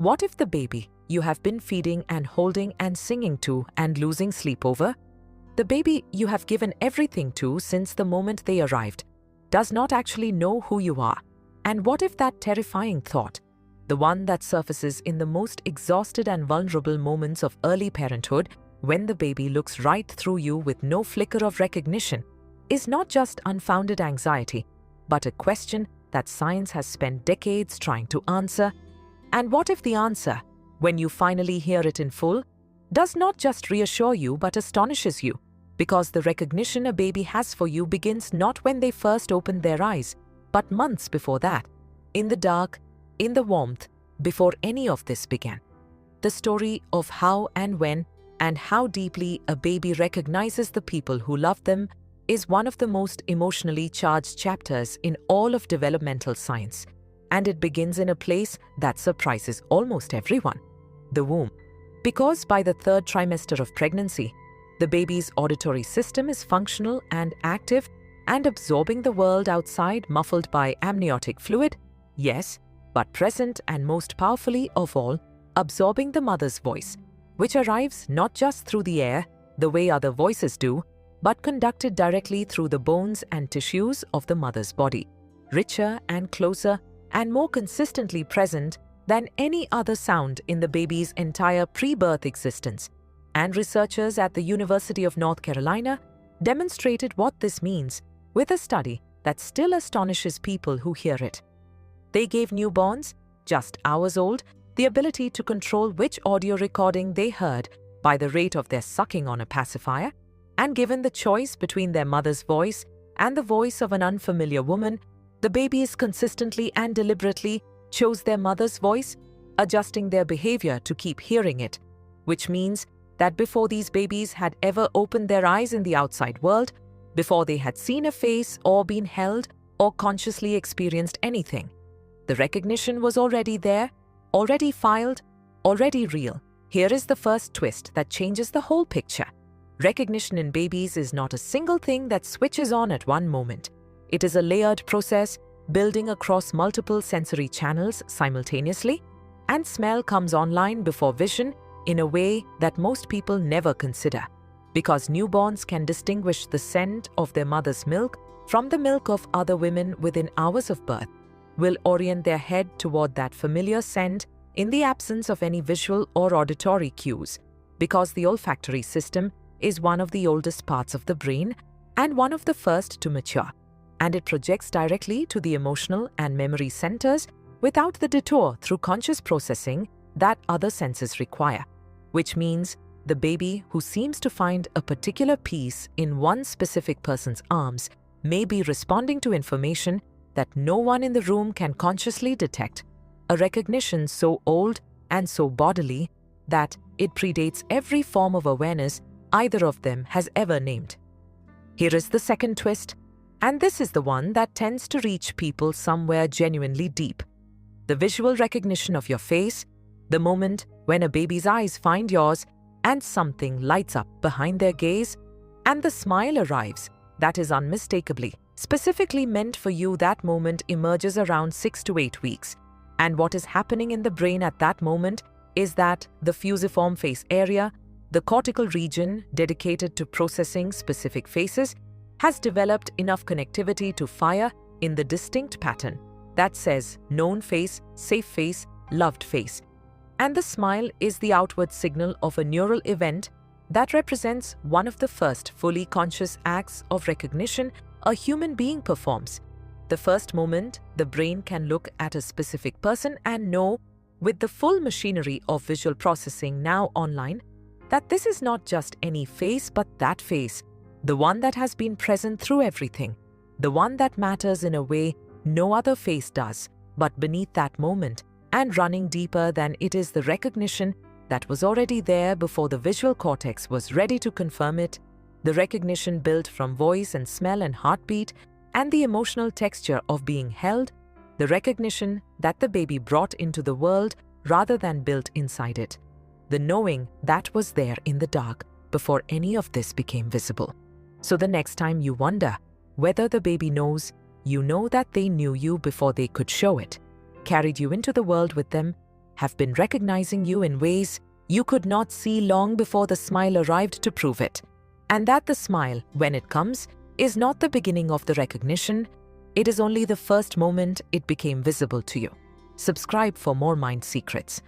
What if the baby you have been feeding and holding and singing to and losing sleep over, the baby you have given everything to since the moment they arrived, does not actually know who you are? And what if that terrifying thought, the one that surfaces in the most exhausted and vulnerable moments of early parenthood, when the baby looks right through you with no flicker of recognition, is not just unfounded anxiety, but a question that science has spent decades trying to answer? And what if the answer, when you finally hear it in full, does not just reassure you but astonishes you, because the recognition a baby has for you begins not when they first open their eyes, but months before that, in the dark, in the warmth, before any of this began. The story of how and when and how deeply a baby recognizes the people who love them is one of the most emotionally charged chapters in all of developmental science, and it begins in a place that surprises almost everyone: the womb. Because by the third trimester of pregnancy, the baby's auditory system is functional and active and absorbing the world outside, muffled by amniotic fluid, yes, but present and most powerfully of all, absorbing the mother's voice, which arrives not just through the air, the way other voices do, but conducted directly through the bones and tissues of the mother's body, richer and closer and more consistently present than any other sound in the baby's entire pre-birth existence. And researchers at the University of North Carolina demonstrated what this means with a study that still astonishes people who hear it. They gave newborns, just hours old, the ability to control which audio recording they heard by the rate of their sucking on a pacifier, and given the choice between their mother's voice and the voice of an unfamiliar woman, the babies consistently and deliberately chose their mother's voice, adjusting their behavior to keep hearing it, which means that before these babies had ever opened their eyes in the outside world, before they had seen a face or been held or consciously experienced anything, the recognition was already there, already filed, already real. Here is the first twist that changes the whole picture. Recognition in babies is not a single thing that switches on at one moment. It is a layered process, building across multiple sensory channels simultaneously, and smell comes online before vision in a way that most people never consider. Because newborns can distinguish the scent of their mother's milk from the milk of other women within hours of birth, will orient their head toward that familiar scent in the absence of any visual or auditory cues, because the olfactory system is one of the oldest parts of the brain and one of the first to mature, and it projects directly to the emotional and memory centers without the detour through conscious processing that other senses require, which means the baby who seems to find a particular peace in one specific person's arms may be responding to information that no one in the room can consciously detect, a recognition so old and so bodily that it predates every form of awareness either of them has ever named. Here is the second twist, and this is the one that tends to reach people somewhere genuinely deep. The visual recognition of your face, the moment when a baby's eyes find yours and something lights up behind their gaze, and the smile arrives that is unmistakably, specifically meant for you. That moment emerges around 6 to 8 weeks. And what is happening in the brain at that moment is that the fusiform face area, the cortical region dedicated to processing specific faces, has developed enough connectivity to fire in the distinct pattern that says known face, safe face, loved face. And the smile is the outward signal of a neural event that represents one of the first fully conscious acts of recognition a human being performs. The first moment the brain can look at a specific person and know, with the full machinery of visual processing now online, that this is not just any face but that face, the one that has been present through everything, the one that matters in a way no other face does. But beneath that moment, and running deeper than it, is the recognition that was already there before the visual cortex was ready to confirm it, the recognition built from voice and smell and heartbeat and the emotional texture of being held, the recognition that the baby brought into the world rather than built inside it, the knowing that was there in the dark before any of this became visible. So the next time you wonder whether the baby knows, you know that they knew you before they could show it, carried you into the world with them, have been recognizing you in ways you could not see long before the smile arrived to prove it. And that the smile, when it comes, is not the beginning of the recognition, it is only the first moment it became visible to you. Subscribe for more mind secrets.